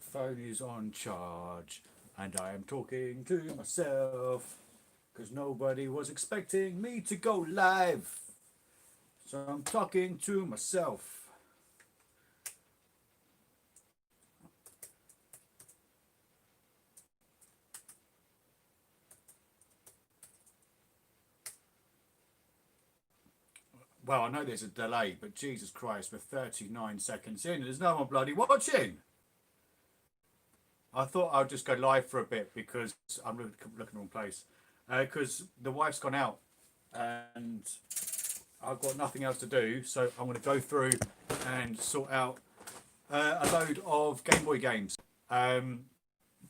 phone is on charge and I am talking to myself because nobody was expecting me to go live. So I'm talking to myself. Well, I know there's a delay, but Jesus Christ, we're 39 seconds in and there's no one bloody watching. I thought I'd just go live for a bit because I'm looking in the wrong place. Because the wife's gone out and I've got nothing else to do, so I'm going to go through and sort out a load of Game Boy games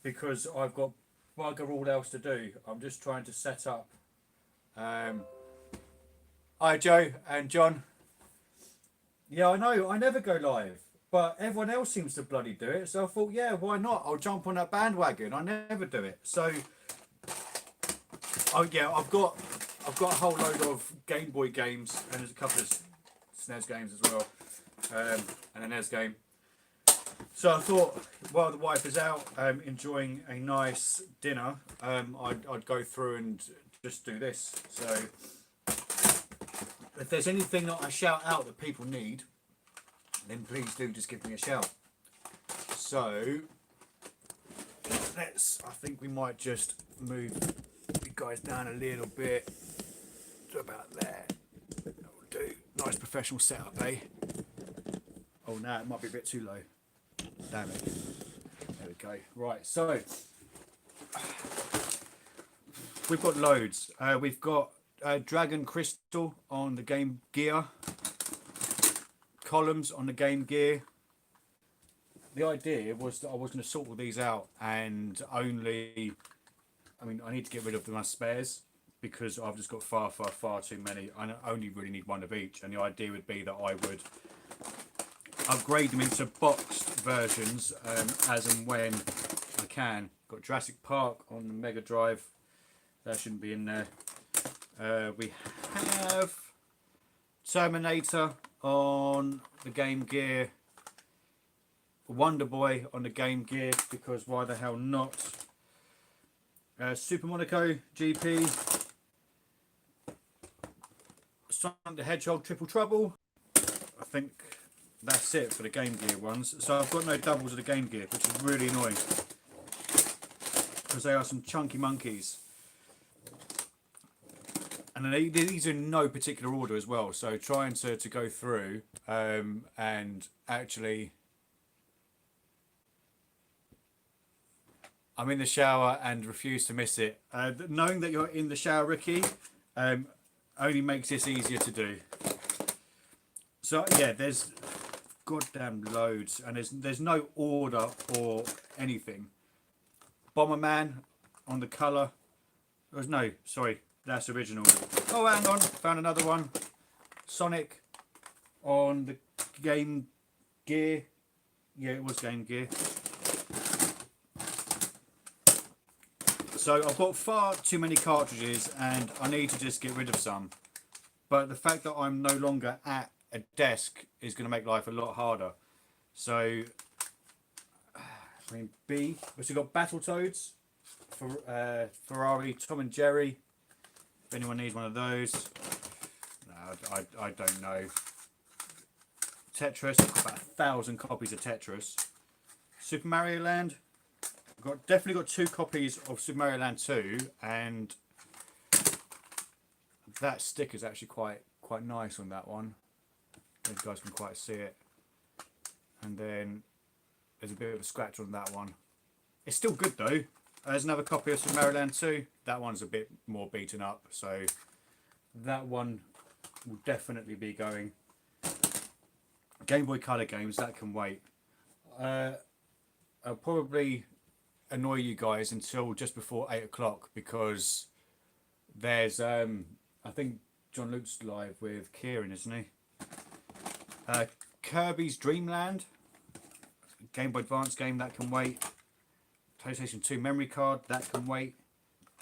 because I've got bugger all else to do. I'm just trying to set up. Hi Joe and John. Yeah, I know, I never go live, but everyone else seems to bloody do it, so I thought, yeah, why not? I'll jump on that bandwagon. I never do it. So, oh yeah, I've got a whole load of Game Boy games, and there's a couple of SNES games as well, and an NES game. So I thought, while the wife is out enjoying a nice dinner, I'd go through and just do this. So if there's anything that I shout out that people need, then please do just give me a shout. So I think we might just move you guys down a little bit to about there. That will do. Nice professional setup, eh? Oh, no, it might be a bit too low. Damn it. There we go. Right, so we've got loads. We've got Dragon Crystal on the Game Gear, columns on the Game Gear. The idea was that I was going to sort all these out and only, I mean, I need to get rid of my spares because I've just got far too many. I only really need one of each, and the idea would be that I would upgrade them into boxed versions as and when I can. Got Jurassic Park on the Mega Drive. That shouldn't be in there. We have Terminator on the Game Gear, Wonder Boy on the Game Gear, because why the hell not? Super Monaco GP, Sonic the Hedgehog Triple Trouble. I think that's it for the Game Gear ones. So I've got no doubles of the Game Gear, which is really annoying because they are some chunky monkeys. And these are in no particular order as well, so trying to go through and actually, I'm in the shower and refuse to miss it. Knowing that you're in the shower, Ricky, only makes this easier to do. So yeah, there's goddamn loads, and there's no order or anything. Bomberman on the colour. There's no, sorry. That's original. Oh, hang on. Found another one. Sonic on the Game Gear. Yeah, it was Game Gear. So I've got far too many cartridges and I need to just get rid of some. But the fact that I'm no longer at a desk is going to make life a lot harder. So, I mean, B. We've still got Battletoads. For Ferrari, Tom and Jerry. If anyone needs one of those. No, I don't know. Tetris, I've got about 1,000 copies of Tetris. Super Mario Land, I've definitely got 2 copies of Super Mario Land 2, and that sticker is actually quite nice on that one. You guys can quite see it. And then there's a bit of a scratch on that one. It's still good though. There's another copy of Super Mario Land 2. That one's a bit more beaten up, so that one will definitely be going. Game Boy Color games, that can wait. I'll probably annoy you guys until just before 8 o'clock because there's, I think John Luke's live with Kieran, isn't he? Kirby's Dream Land, Game Boy Advance game, that can wait. PlayStation 2 memory card, that can wait.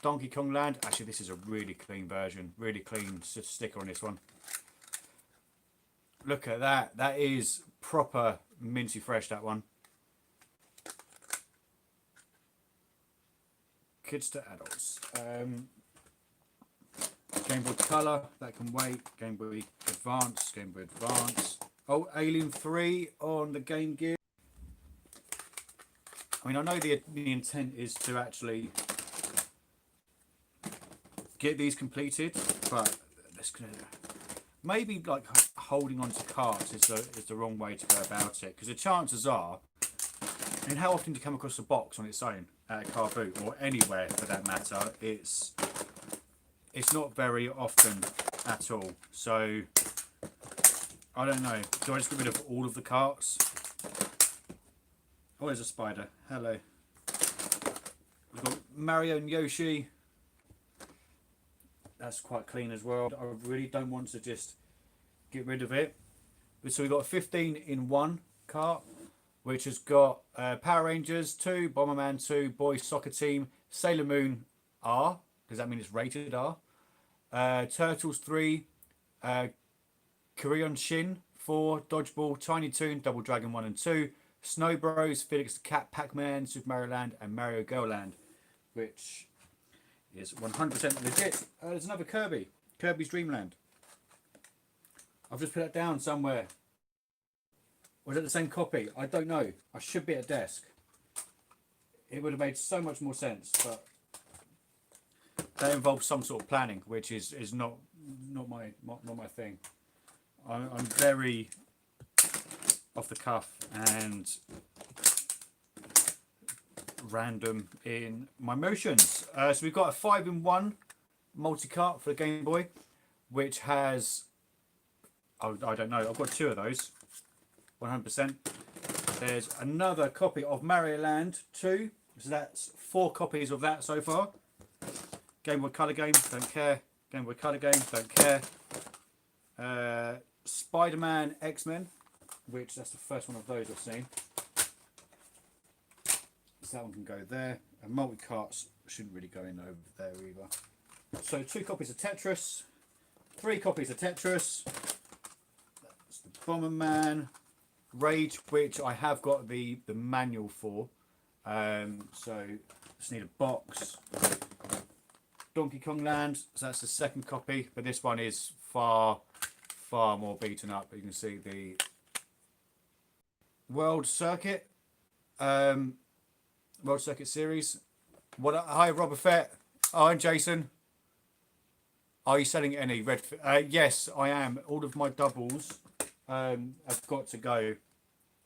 Donkey Kong Land, actually this is a really clean version, really clean sticker on this one. Look at that, that is proper minty fresh, that one. kids to adults. Game Boy Color, that can wait. Game Boy Advance, Game Boy Advance. Oh, Alien 3 on the Game Gear. I mean, I know the intent is to actually get these completed, but that's gonna maybe like holding on to carts is the wrong way to go about it, because the chances are, I mean, how often do you come across a box on its own at a car boot or anywhere for that matter? It's not very often at all. So I don't know. Do I just get rid of all of the carts? Oh, there's a spider. Hello. We've got Mario and Yoshi. That's quite clean as well. I really don't want to just get rid of it. So we've got a 15 in 1 cart, which has got Power Rangers 2, Bomberman 2, Boys Soccer Team, Sailor Moon R. Does that mean it's rated R? Turtles 3, Korean Shin 4, Dodgeball, Tiny Toon, Double Dragon 1 and 2, Snow Bros, Felix the Cat, Pac-Man, Super Mario Land, and Mario Go Land, which is 100% legit. There's another Kirby, Kirby's Dream Land. I've just put that down somewhere. Was it the same copy? I don't know. I should be at a desk. It would have made so much more sense, but that involves some sort of planning, which is not my thing. I'm very off the cuff and random in my motions. So we've got a 5 in 1 multi-cart for the Game Boy, which has, oh, I don't know, I've got 2 of those, 100%. There's another copy of Mario Land 2, so that's 4 copies of that so far. Game Boy Color game, don't care. Game Boy Color game, don't care. Spider-Man X-Men, which that's the first one of those I've seen. So that one can go there. And multi-carts shouldn't really go in over there either. So 2 copies of Tetris, 3 copies of Tetris. That's the Bomberman, Rage, which I have got the manual for. So just need a box. Donkey Kong Land, so that's the 2nd copy, but this one is far more beaten up. You can see the World Circuit, World Circuit Series. Hi, Robert Fett. Oh, and Jason. Are you selling any red? Yes, I am. All of my doubles have got to go.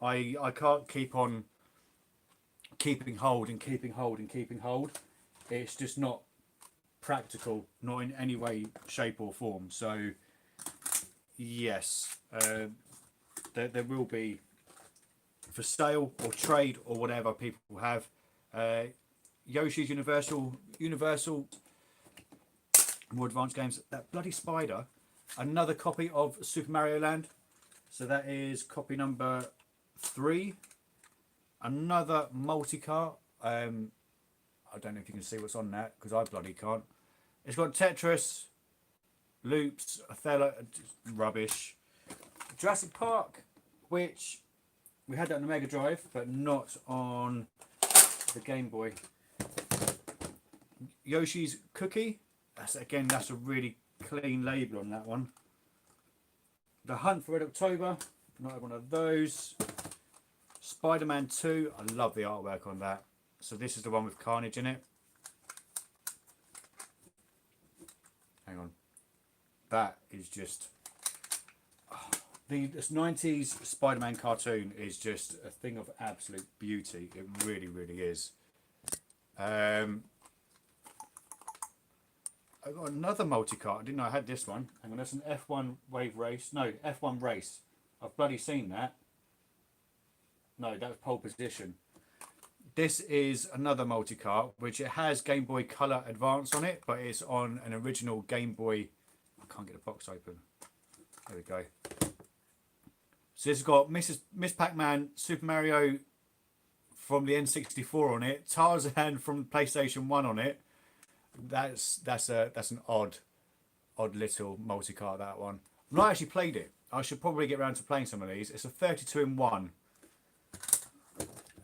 I can't keep on keeping hold and keeping hold and keeping hold. It's just not practical, not in any way, shape or form. So yes, there will be for sale or trade or whatever people have. Yoshi's Universal more advanced games. That bloody spider. Another copy of Super Mario Land, so that is copy number 3. Another multi-cart. I don't know if you can see what's on that, because I bloody can't. It's got Tetris, Loops, Othello, rubbish. Jurassic Park, which we had that on the Mega Drive, but not on the Game Boy. Yoshi's Cookie. That's a really clean label on that one. The Hunt for Red October. Not one of those. Spider-Man 2. I love the artwork on that. So this is the one with Carnage in it. Hang on. That is just... this 90s Spider-Man cartoon is just a thing of absolute beauty. It really, really is. I got another multi-cart. I didn't know I had this one. Hang on, that's an F1 Wave Race. No, F1 Race. I've bloody seen that. No, that was Pole Position. This is another multi-cart, which it has Game Boy Color Advance on it, but it's on an original Game Boy. I can't get the box open. There we go. So this has got Miss Pac-Man, Super Mario from the N64 on it, Tarzan from PlayStation 1 on it. That's an odd little multi-cart, that one. I've not actually played it. I should probably get around to playing some of these. It's a 32 in 1.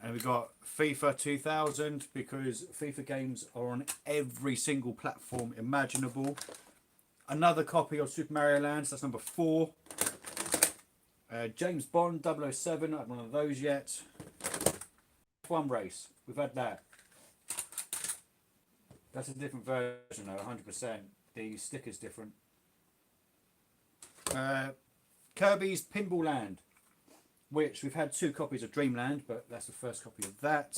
And we've got FIFA 2000 because FIFA games are on every single platform imaginable. Another copy of Super Mario Land, that's number 4. James Bond 007, I haven't one of those yet. F1 Race, we've had that. That's a different version though, 100%. The sticker's different. Kirby's Pinball Land, which we've had 2 copies of Dreamland, but that's the first copy of that.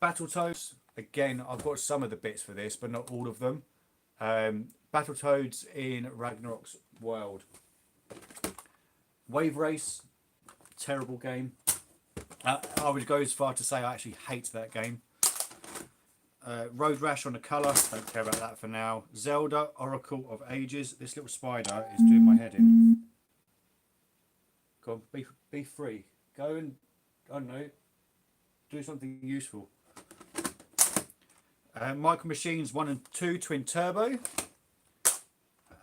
Battletoads, again, I've got some of the bits for this, but not all of them. Battletoads in Ragnarok's world. Wave Race, terrible game. I would go as far to say I actually hate that game. Road Rash on the colour, don't care about that for now. Zelda, Oracle of Ages. This little spider is doing my head in. Go on, be free. Go and, I don't know, do something useful. Micro Machines 1 and 2 Twin Turbo.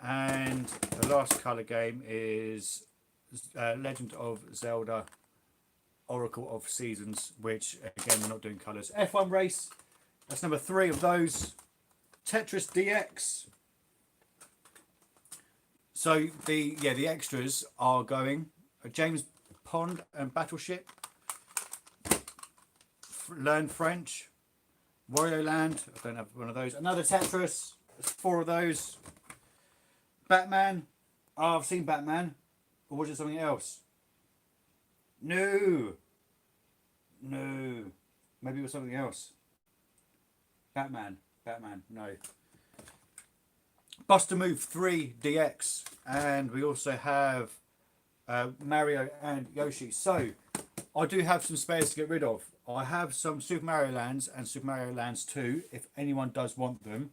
And the last colour game is Legend of Zelda Oracle of Seasons, which again we're not doing colours. F1 Race, that's number 3 of those. Tetris DX. So the extras are going James Pond and Battleship. Learn French. Wario Land, I don't have one of those. Another Tetris, there's 4 of those. Batman, oh, I've seen Batman. Or was it something else? No. Maybe it was something else. Batman, no. Buster Move 3 DX. And we also have Mario and Yoshi. So, I do have some spares to get rid of. I have some Super Mario Lands and Super Mario Lands 2, if anyone does want them.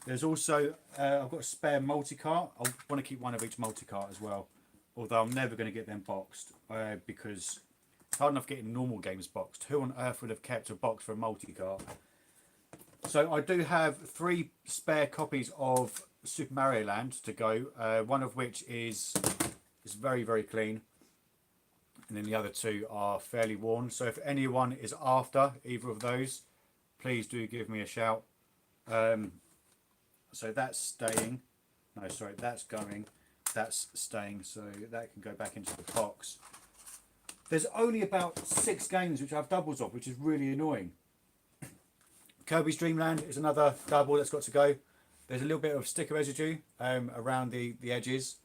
There's also, I've got a spare multi-cart. I want to keep one of each multi-cart as well. Although I'm never going to get them boxed because it's hard enough getting normal games boxed. Who on earth would have kept a box for a multi-cart? So I do have 3 spare copies of Super Mario Land to go. One of which is very, very clean. And then the other 2 are fairly worn. So if anyone is after either of those, please do give me a shout. So that's staying. No, sorry, that's going. That's staying, so that can go back into the box. There's only about 6 games which I have doubles of, which is really annoying. Kirby's Dream Land is another double that's got to go. There's a little bit of sticker residue around the edges,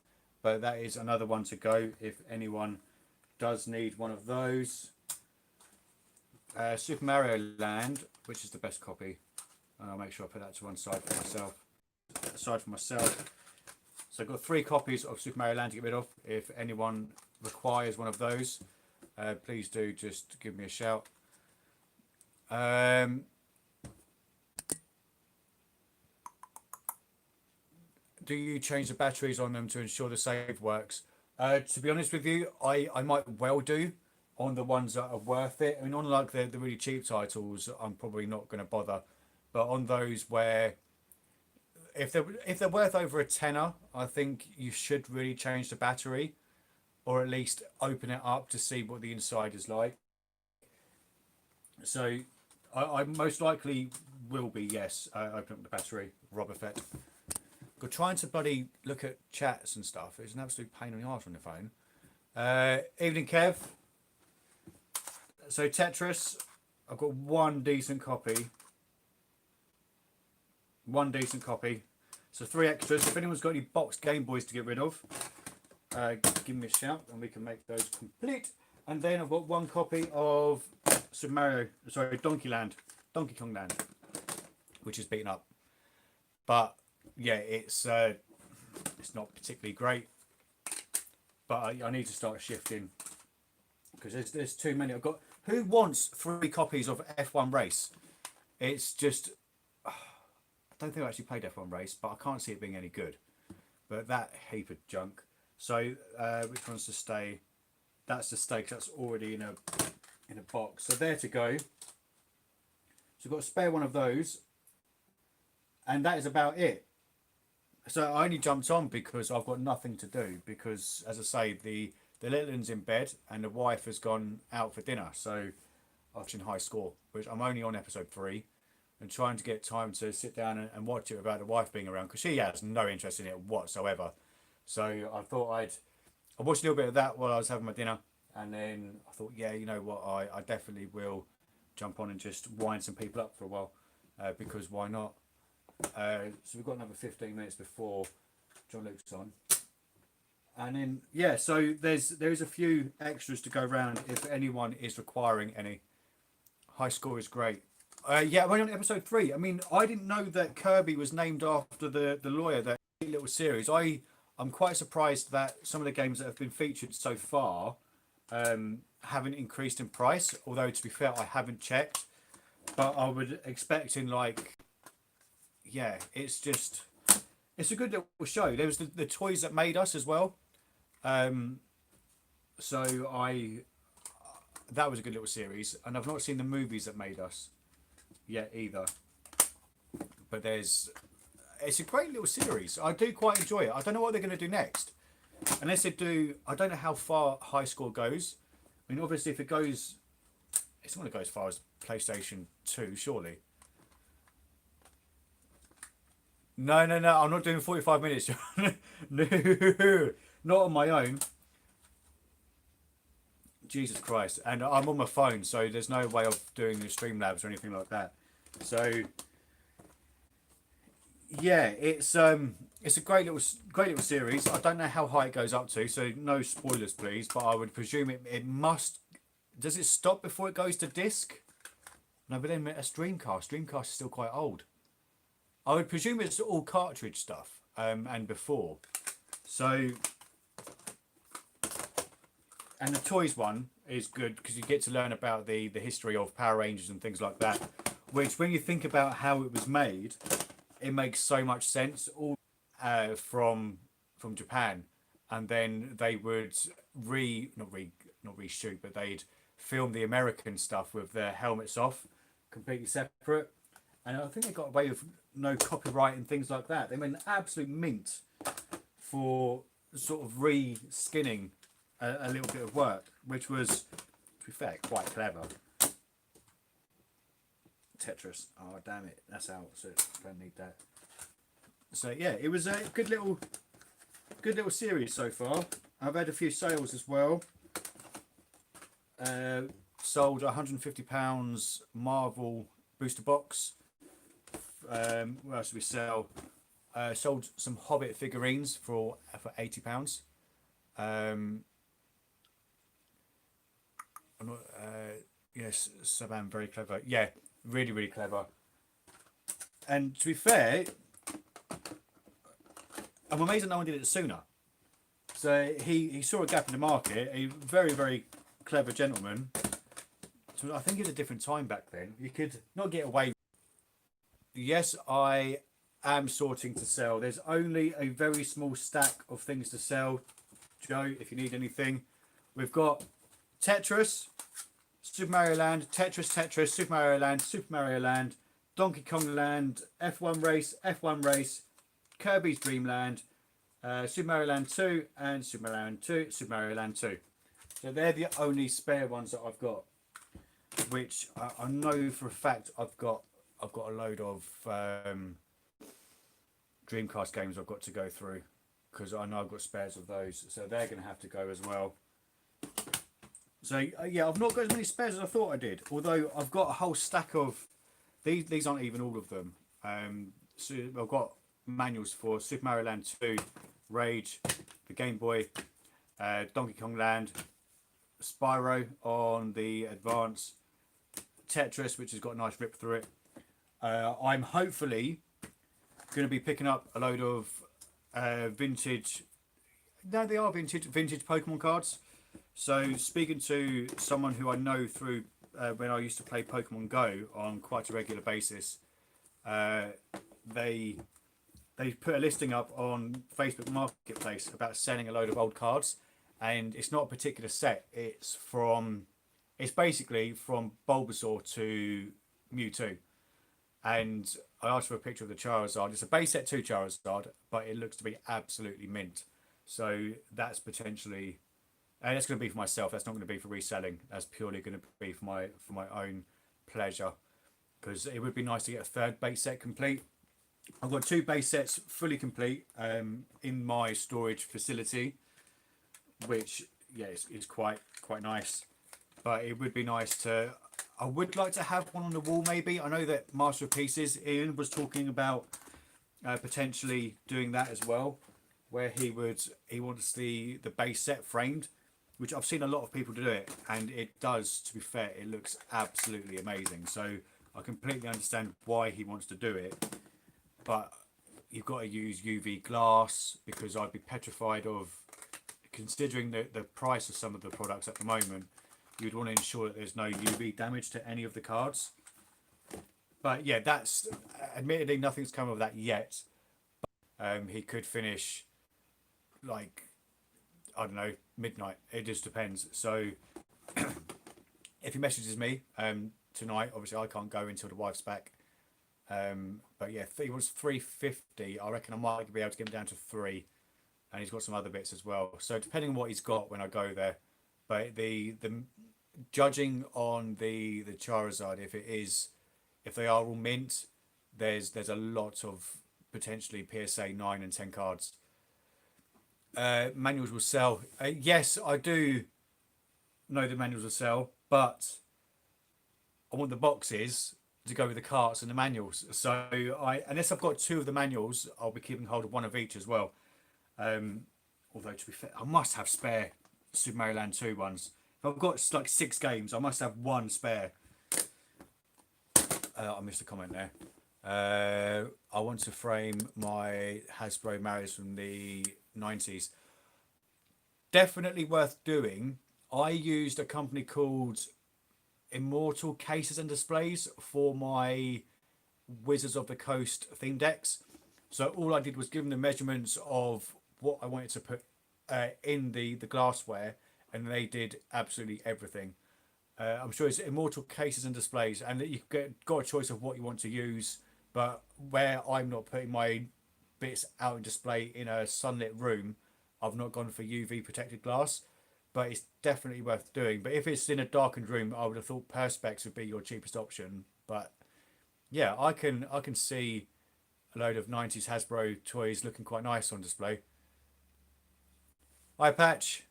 but that is another one to go if anyone does need one of those. Super Mario Land, which is the best copy. I'll make sure I put that to one side for myself. So I've got 3 copies of Super Mario Land to get rid of. If anyone requires one of those, please do just give me a shout. Do you change the batteries on them to ensure the save works? To be honest with you, I might well do on the ones that are worth it. I mean, on like the really cheap titles, I'm probably not going to bother. But on those where if they're worth over a tenner, I think you should really change the battery, or at least open it up to see what the inside is like. So I most likely will be, yes, open up the battery. Rob effect. But trying to bloody look at chats and stuff is an absolute pain in the arse on the phone. Evening, Kev. So Tetris, I've got 1 decent copy. 1 decent copy. So 3 extras. If anyone's got any boxed Game Boys to get rid of, give me a shout and we can make those complete. And then I've got 1 copy of Donkey Kong Land, which is beaten up. But yeah, it's not particularly great. But I need to start shifting because there's too many. I've got. Who wants 3 copies of F1 Race? It's just. I don't think I actually played F1 Race, but I can't see it being any good. But that heap of junk. So which one's to stay? That's to stay because that's already in a box. So there to go. So I've got a spare one of those, and that is about it. So I only jumped on because I've got nothing to do. Because as I say, the the little one's in bed and the wife has gone out for dinner. So I'm watching High Score, which I'm only on episode 3, and trying to get time to sit down and watch it without the wife being around because she has no interest in it whatsoever. So I watched a little bit of that while I was having my dinner, and then I thought, yeah, you know what, I definitely will jump on and just wind some people up for a while, because why not? So we've got another 15 minutes before John Luke's on. And then yeah, so there's a few extras to go around if anyone is requiring any. High Score is great. Yeah, I'm only on episode 3. I mean, I didn't know that Kirby was named after the lawyer. That little series. I'm quite surprised that some of the games that have been featured so far haven't increased in price. Although to be fair, I haven't checked, but I would expect in like, yeah, it's a good little show. There was the toys that made us as well. So that was a good little series, and I've not seen the movies that made us yet either. But it's a great little series. I do quite enjoy it. I don't know what they're going to do next, unless they do. I don't know how far High Score goes. I mean, obviously, if it goes, it's not going to go as far as PlayStation 2, surely. No. I'm not doing 45 minutes. No, not on my own. Jesus Christ. And I'm on my phone, so there's no way of doing the Streamlabs or anything like that. So yeah, it's a great little series. I don't know how high it goes up to, so no spoilers please, but I would presume it must. Does it stop before it goes to disc? No, but then a Dreamcast is still quite old. I would presume it's all cartridge stuff, and before. So, and the toys one is good because you get to learn about the history of Power Rangers and things like that. Which, when you think about how it was made, it makes so much sense. All from Japan, and then they would not reshoot, but they'd film the American stuff with their helmets off, completely separate. And I think they got away with no copyright and things like that. They made an absolute mint for sort of re-skinning a little bit of work, which was, to be fair, quite clever. Tetris. Oh, damn it. That's out, so I don't need that. So, yeah, it was a good little series so far. I've had a few sales as well. Sold £150 Marvel booster box. What else did we sell? Sold some Hobbit figurines for £80. Yes, Saban, very clever. Yeah, really clever. And to be fair, I'm amazed that no one did it sooner. So he saw a gap in the market. A very clever gentleman. So I think it was a different time back then. You could not get away. Yes, I am sorting to sell. There's only a very small stack of things to sell, Joe, if you need anything. We've got Tetris, Super Mario Land, Tetris, Super Mario Land, Donkey Kong Land, F1 Race, Kirby's Dream Land, Super Mario Land 2, and Super Mario Land 2. So they're the only spare ones that I've got, which I know for a fact I've got a load of Dreamcast games I've got to go through, because I know I've got spares of those, so they're going to have to go as well. So yeah, I've not got as many spares as I thought I did, although I've got a whole stack of these aren't even all of them. So I've got manuals for Super Mario Land 2, Rage, the Game Boy, Donkey Kong Land, Spyro on the Advance, Tetris, which has got a nice rip through it. I'm hopefully going to be picking up a load of vintage. No, they are vintage Pokemon cards. So speaking to someone who I know through when I used to play Pokemon Go on quite a regular basis, they put a listing up on Facebook Marketplace about selling a load of old cards, and it's not a particular set. It's basically from Bulbasaur to Mewtwo. And I asked for a picture of the Charizard. It's a base set 2 Charizard, but it looks to be absolutely mint. So that's potentially And that's going to be for myself. That's not going to be for reselling. That's purely going to be for my own pleasure. Because it would be nice to get a third base set complete. I've got 2 base sets fully complete in my storage facility, which yeah is quite nice. But it would be nice to. I would like to have one on the wall. Maybe I know that Master of Pieces Ian was talking about potentially doing that as well, where he wants the base set framed, which I've seen a lot of people do it, and it does. To be fair, it looks absolutely amazing. So I completely understand why he wants to do it, but you've got to use UV glass because I'd be petrified of, considering the price of some of the products at the moment, you'd want to ensure that there's no UV damage to any of the cards. But yeah, that's admittedly nothing's come of that yet. He could finish like, I don't know, midnight. It just depends. So if he messages me tonight, obviously I can't go until the wife's back. But yeah, he wants 350. I reckon I might be able to get him down to 3, and he's got some other bits as well. So depending on what he's got when I go there, but the judging on the Charizard, if they are all mint, there's a lot of potentially PSA 9 and 10 cards. Manuals will sell. Yes, I do know the manuals will sell, but I want the boxes to go with the carts and the manuals. So unless I've got 2 of the manuals, I'll be keeping hold of 1 of each as well. Although to be fair, I must have spare Super Mario Land 2 ones. If I've got like 6 games, I must have 1 spare. I missed a comment there. I want to frame my Hasbro Marios from the 90s. Definitely worth doing. I used a company called Immortal Cases and Displays for my Wizards of the Coast theme decks. So all I did was give them the measurements of what I wanted to put in the glassware, and they did absolutely everything. I'm sure it's Immortal Cases and Displays, and you got a choice of what you want to use. But where I'm not putting my bits out in display in a sunlit room, I've not gone for UV protected glass. But it's definitely worth doing. But if it's in a darkened room, I would have thought Perspex would be your cheapest option. But yeah, I can see a load of 90s Hasbro toys looking quite nice on display. Hi Patch.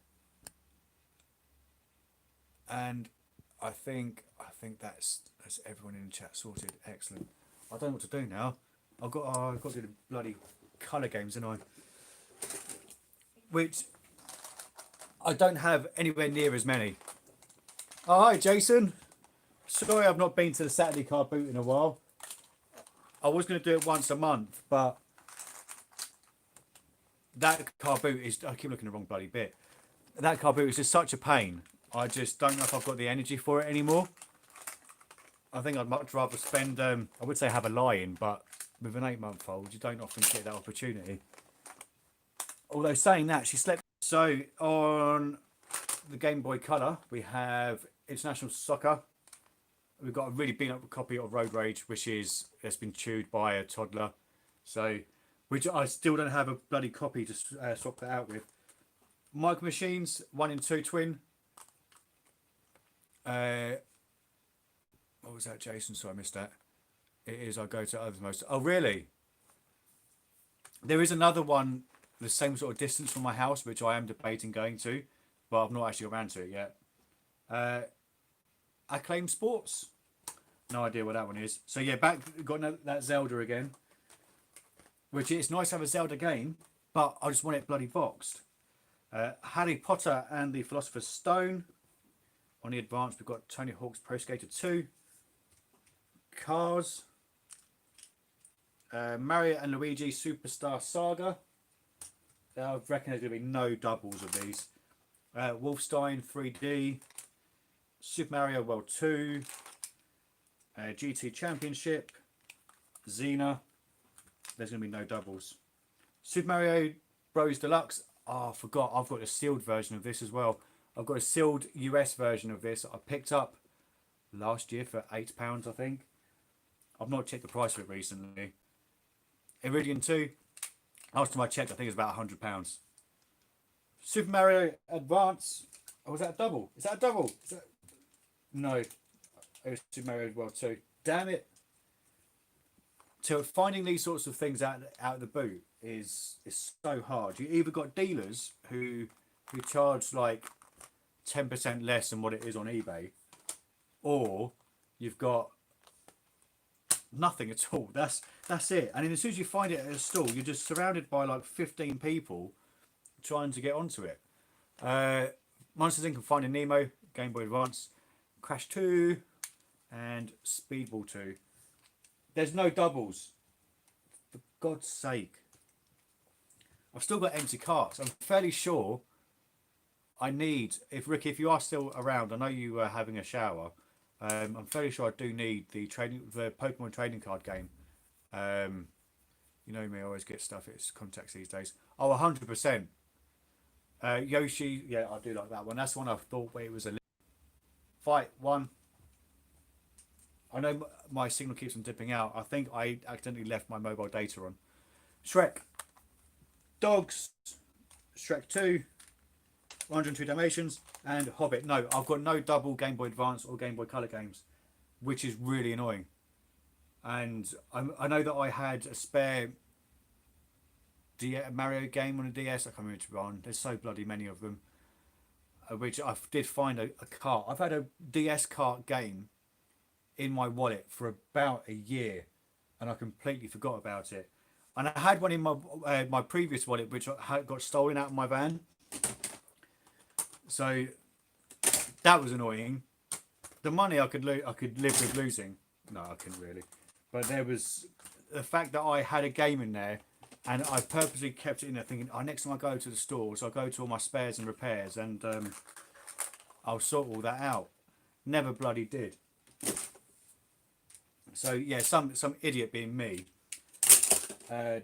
And I think that's everyone in the chat sorted. Excellent. I don't know what to do now. I've got to do the bloody colour games, haven't I? Which I don't have anywhere near as many. Oh, hi Jason. Sorry I've not been to the Saturday car boot in a while. I was going to do it once a month, but that car boot is... I keep looking at the wrong bloody bit. That car boot is just such a pain. I just don't know if I've got the energy for it anymore. I think I'd much rather spend... I would say have a lie-in, but with an 8-month-old, you don't often get that opportunity. Although saying that, she slept... So, on the Game Boy Color, we have International Soccer. We've got a really beat-up copy of Road Rage, which has been chewed by a toddler. So, which I still don't have a bloody copy to swap that out with. Micro Machines, 1 and 2 twin. What was that, Jason? So I missed that. It is, I go to Othermost. Oh, really? There is another one, the same sort of distance from my house, which I am debating going to, but I've not actually got around to it yet. Acclaim Sports. No idea what that one is. So yeah, got that Zelda again. Which it's nice to have a Zelda game, but I just want it bloody boxed. Harry Potter and the Philosopher's Stone. On the advance, we've got Tony Hawk's Pro Skater 2. Cars. Mario and Luigi Superstar Saga. I reckon there's going to be no doubles of these. Wolfenstein 3D. Super Mario World 2. GT Championship. Xena. There's going to be no doubles. Super Mario Bros. Deluxe. Oh, I forgot. I've got a sealed version of this as well. I've got a sealed US version of this I picked up last year for £8, I think. I've not checked the price of it recently. Iridium 2. Last time I checked, I think it was about £100. Super Mario Advance. Oh, was that a double? Is that a double? Is that... No. It was Super Mario World 2. Damn it. So finding these sorts of things out of the boot is so hard. You either got dealers who charge like 10% less than what it is on eBay, or you've got nothing at all. That's it. And then as soon as you find it at a store, you're just surrounded by like 15 people trying to get onto it. Monsters Inc. and Finding Nemo, Game Boy Advance, Crash 2, and Speedball 2. There's no doubles. For God's sake. I've still got empty carts. I'm fairly sure I need, if Ricky, if you are still around, I know you were having a shower. I'm fairly sure I do need the Pokemon trading card game. You know me, I always get stuff. It's contacts these days. Oh, 100%. Yoshi, yeah, I do like that one. That's the one I thought where it was a fight one. I know my signal keeps on dipping out. I think I accidentally left my mobile data on. Shrek, Dogs, Shrek 2, 102 Dalmatians, and Hobbit. No, I've got no double Game Boy Advance or Game Boy Color games, which is really annoying. And I know that I had a spare Mario game on a DS. I can't remember which one. There's so bloody many of them. Which I did find a cart. I've had a DS cart game in my wallet for about a year, and I completely forgot about it. And I had one in my previous wallet, which got stolen out of my van. So that was annoying. The money I could live with losing. No, I couldn't really. But there was the fact that I had a game in there, and I purposely kept it in there, thinking, "Oh, next time I go to the stores, I'll go to all my spares and repairs, and I'll sort all that out." Never bloody did. So yeah, some idiot being me, I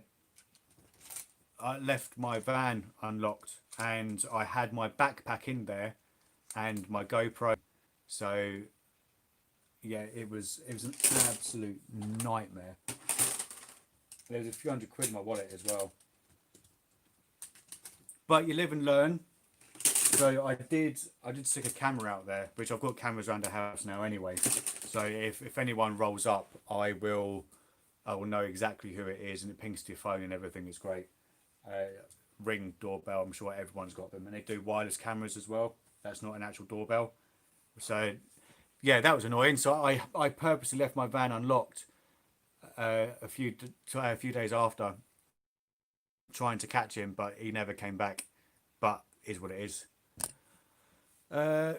left my van unlocked, and I had my backpack in there and my GoPro. So yeah, it was an absolute nightmare. There was a few £100 in my wallet as well. But you live and learn. So I did stick a camera out there, which I've got cameras around the house now anyway. So if anyone rolls up, I will know exactly who it is, and it pings to your phone and everything. It's great. Ring doorbell, I'm sure everyone's got them, and they do wireless cameras as well. That's not an actual doorbell. So yeah, that was annoying. So I purposely left my van unlocked a few days after, trying to catch him, but he never came back. But is what it is. I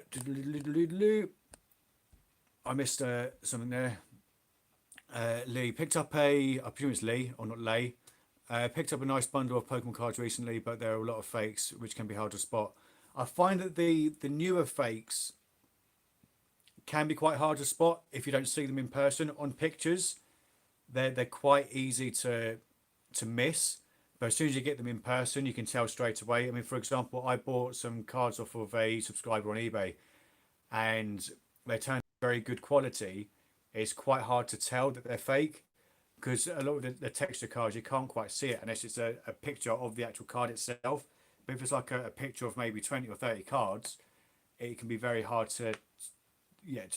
missed something there. Lee picked up I presume it's Lee or not Lay. Picked up a nice bundle of Pokemon cards recently, but there are a lot of fakes which can be hard to spot. I find that the newer fakes can be quite hard to spot if you don't see them in person. On pictures, they're quite easy to miss. But as soon as you get them in person, you can tell straight away. I mean, for example, I bought some cards off of a subscriber on eBay, and they turned out very good quality. It's quite hard to tell that they're fake, because a lot of the texture cards, you can't quite see it unless it's a picture of the actual card itself. But if it's like a picture of maybe 20 or 30 cards, it can be very hard to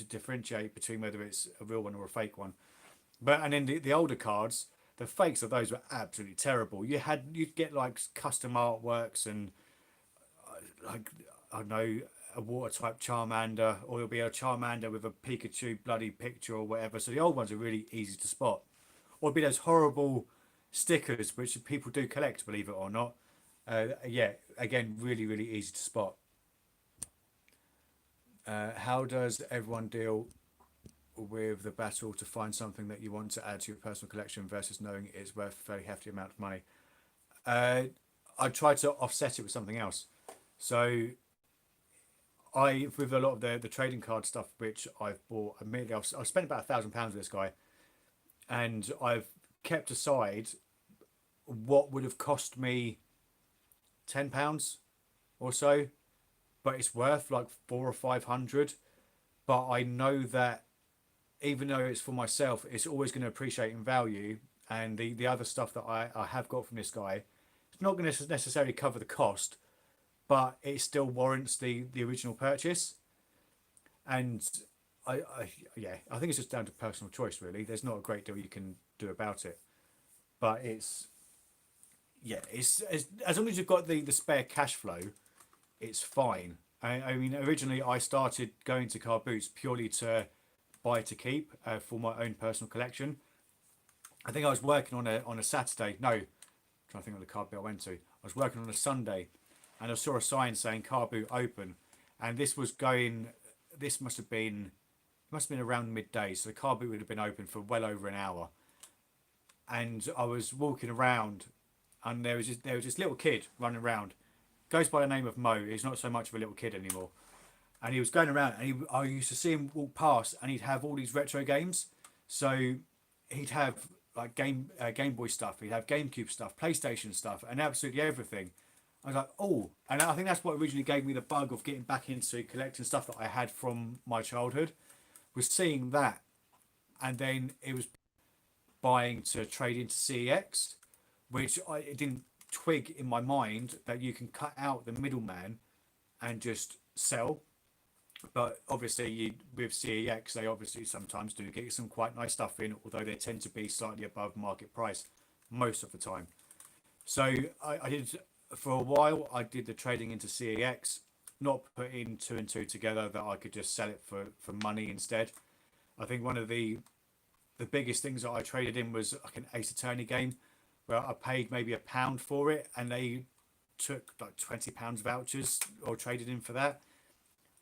differentiate between whether it's a real one or a fake one. But and then the older cards, the fakes of those were absolutely terrible. You'd get like custom artworks and like, I don't know, a water type Charmander, or it'll be a Charmander with a Pikachu bloody picture or whatever. So the old ones are really easy to spot. Or it'll be those horrible stickers which people do collect, believe it or not. Yeah, again, really, really easy to spot. How does everyone deal with the battle to find something that you want to add to your personal collection versus knowing it's worth a very hefty amount of money? I try to offset it with something else. So with a lot of the trading card stuff which I've bought, admittedly I've spent about £1,000 with this guy, and I've kept aside what would have cost me £10 or so, but it's worth like 400 or 500. But I know that even though it's for myself, it's always going to appreciate in value. And the other stuff that I have got from this guy, it's not going to necessarily cover the cost, but it still warrants the original purchase. And yeah, I think it's just down to personal choice, really. There's not a great deal you can do about it, but it's yeah, it's as long as you've got the spare cash flow, it's fine. I mean, originally I started going to car boots purely to buy to keep for my own personal collection. I think I was working on a Saturday. No, I'm trying to think of the car boot I went to. I was working on a Sunday, and I saw a sign saying car boot open, and this was going. This must have been around midday, so the car boot would have been open for well over an hour. And I was walking around, and there was this little kid running around. Goes by the name of Mo. He's not so much of a little kid anymore. And he was going around, and I used to see him walk past, and he'd have all these retro games. So he'd have like Game Boy stuff, he'd have GameCube stuff, PlayStation stuff, and absolutely everything. I was like, oh, and I think that's what originally gave me the bug of getting back into collecting stuff that I had from my childhood, was seeing that, and then it was buying to trade into CEX, which it didn't twig in my mind that you can cut out the middleman and just sell. But obviously, with CEX, they obviously sometimes do get some quite nice stuff in, although they tend to be slightly above market price most of the time. So I did for a while. I did the trading into CEX, not putting two and two together that I could just sell it for money instead. I think one of the biggest things that I traded in was like an Ace Attorney game, where I paid maybe £1 for it, and they took like £20 vouchers or traded in for that,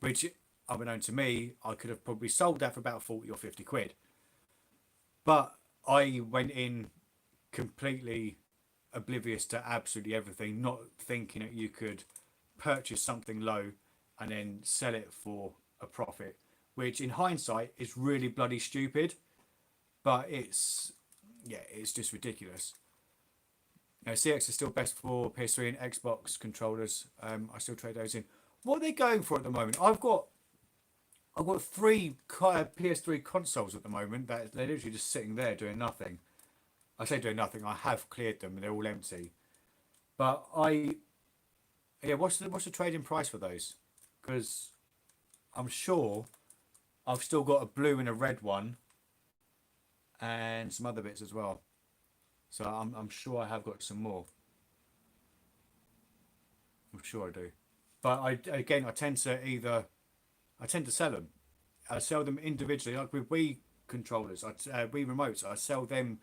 which, unbeknown to me, I could have probably sold that for about 40 or 50 quid. But I went in completely oblivious to absolutely everything, not thinking that you could purchase something low and then sell it for a profit, which in hindsight is really bloody stupid, but it's just ridiculous. You know, CX is still best for PS3 and Xbox controllers. I still trade those in. What are they going for at the moment? I've got three PS3 consoles at the moment that they're literally just sitting there doing nothing. I say doing nothing. I have cleared them and they're all empty. But what's the trading price for those? Because I'm sure I've still got a blue and a red one, and some other bits as well. So I'm sure I have got some more. I'm sure I do. But I tend to sell them. I sell them individually, like with Wii controllers, Wii remotes. I sell them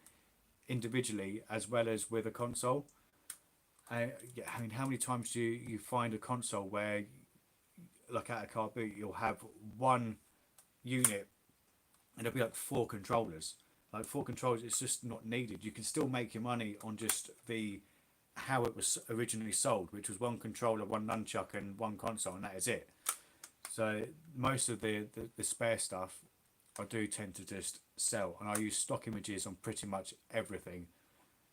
individually as well as with a console. Yeah, I mean, how many times do you find a console where, like at a car boot, you'll have one unit and there'll be like four controllers. Like four controllers, it's just not needed. You can still make your money on just the how it was originally sold, which was one controller, one nunchuck, and one console, and that is it. So most of the spare stuff I do tend to just sell, and I use stock images on pretty much everything.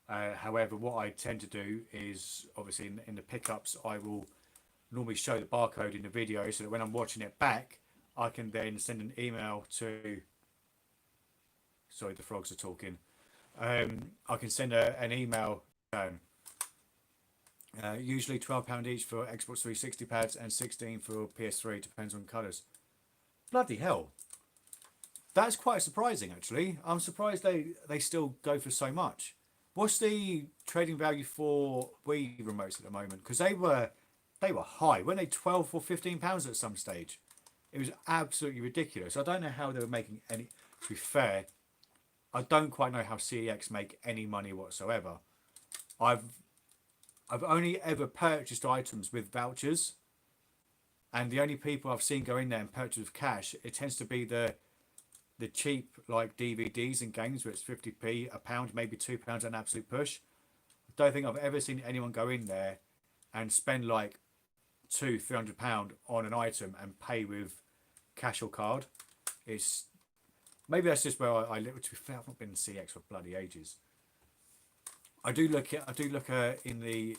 However, what I tend to do is obviously in the pickups, I will normally show the barcode in the video so that when I'm watching it back, I can then send an email to. Sorry, the frogs are talking. I can send an email. Usually £12 each for Xbox 360 pads and 16 for PS3, depends on colours. Bloody hell. That's quite surprising, actually. I'm surprised they still go for so much. What's the trading value for Wii remotes at the moment? Because they were high. Weren't they £12 or £15 at some stage? It was absolutely ridiculous. I don't know how they were making any. To be fair, I don't quite know how CEX make any money whatsoever. I've only ever purchased items with vouchers, and the only people I've seen go in there and purchase with cash, it tends to be the cheap like DVDs and games where it's 50p, a pound, maybe £2 an absolute push. I don't think I've ever seen anyone go in there and spend like £200-300 on an item and pay with cash or card. It's maybe that's just where I live. To be fair, I've not been in CX for bloody ages. I do look in the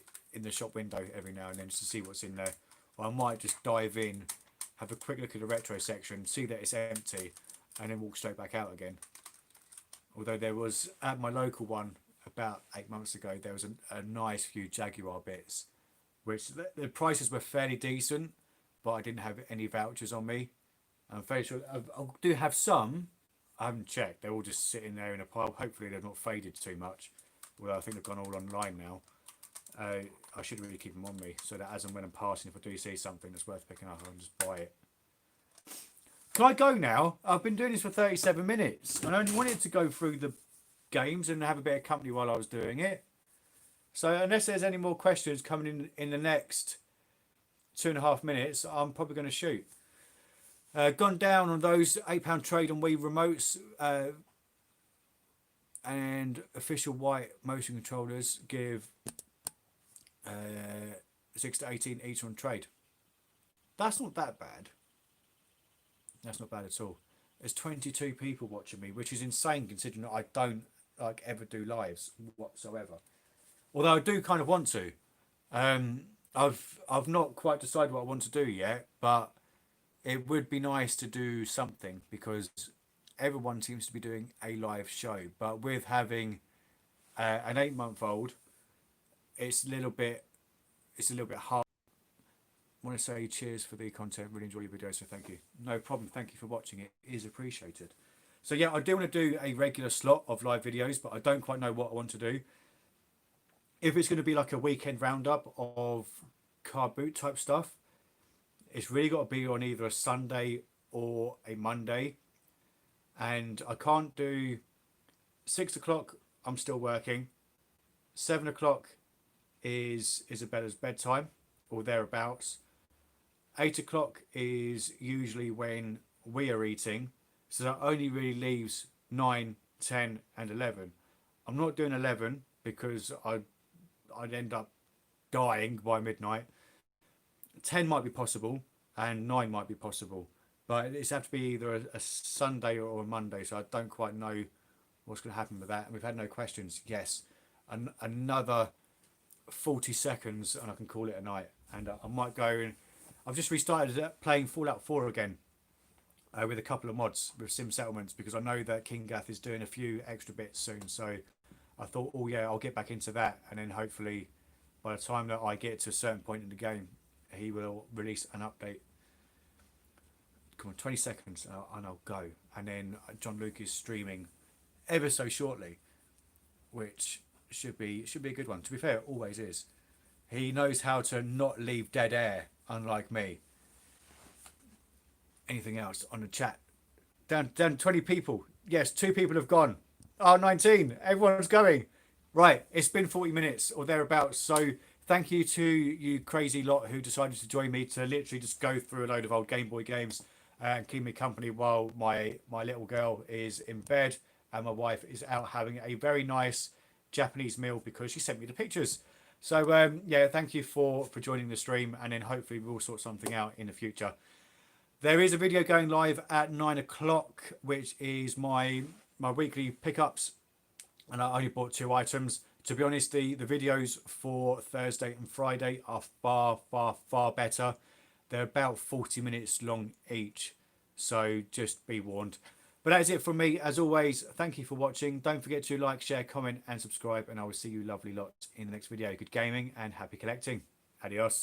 shop window every now and then just to see what's in there. Or I might just dive in, have a quick look at the retro section, see that it's empty, and then walk straight back out again. Although there was at my local one about 8 months ago, there was a nice few Jaguar bits, which the prices were fairly decent, but I didn't have any vouchers on me. I'm fairly sure I do have some. I haven't checked. They're all just sitting there in a pile. Hopefully they've not faded too much. Although I think they've gone all online now. I should really keep them on me so that as and when I'm passing, if I do see something that's worth picking up, I can just buy it. Can I go now? I've been doing this for 37 minutes. And I only wanted to go through the games and have a bit of company while I was doing it. So unless there's any more questions coming in the next 2.5 minutes, I'm probably going to shoot. Gone down on those £8 trade on Wii remotes and official white motion controllers give 6 to 18 each on trade. That's not that bad. That's not bad at all. There's 22 people watching me, which is insane considering that I don't like ever do lives whatsoever. Although I do kind of want to. I've not quite decided what I want to do yet, but it would be nice to do something because everyone seems to be doing a live show. But with having an 8-month-old, it's a little bit hard. I want to say cheers for the content. Really enjoy your videos, so thank you. No problem. Thank you for watching. It is appreciated. So yeah, I do want to do a regular slot of live videos, but I don't quite know what I want to do. If it's going to be like a weekend roundup of car boot type stuff, it's really got to be on either a Sunday or a Monday. And I can't do 6 o'clock. I'm still working. 7 o'clock is Isabella's bedtime or thereabouts. 8 o'clock is usually when we are eating. So that only really leaves 9, 10 and 11. I'm not doing 11 because I'd end up dying by midnight. 10 might be possible and 9 might be possible, but it's have to be either a Sunday or a Monday, so I don't quite know what's going to happen with that. And we've had no questions. Yes, another 40 seconds and I can call it a night. And I might go and I've just restarted playing Fallout 4 again with a couple of mods with sim settlements because I know that King Gath is doing a few extra bits soon, so I thought, oh yeah, I'll get back into that, and then hopefully by the time that I get to a certain point in the game, he will release an update. Come on, 20 seconds and I'll go. And then John Luke is streaming ever so shortly, which should be a good one. To be fair, it always is. He knows how to not leave dead air, unlike me. Anything else on the chat? Down 20 people. Yes, 2 people have gone. Oh, 19. Everyone's going. Right, it's been 40 minutes or thereabouts. So thank you to you crazy lot who decided to join me to literally just go through a load of old Game Boy games and keep me company while my little girl is in bed and my wife is out having a very nice Japanese meal because she sent me the pictures. So yeah, thank you for joining the stream, and then hopefully we'll sort something out in the future. There is a video going live at 9 o'clock, which is my weekly pickups, and I only bought 2 items. To be honest, the videos for Thursday and Friday are far better. They're about 40 minutes long each, so just be warned. But that's it from me. As always, thank you for watching. Don't forget to like, share, comment and subscribe, and I will see you lovely lots in the next video. Good gaming and happy collecting. Adios.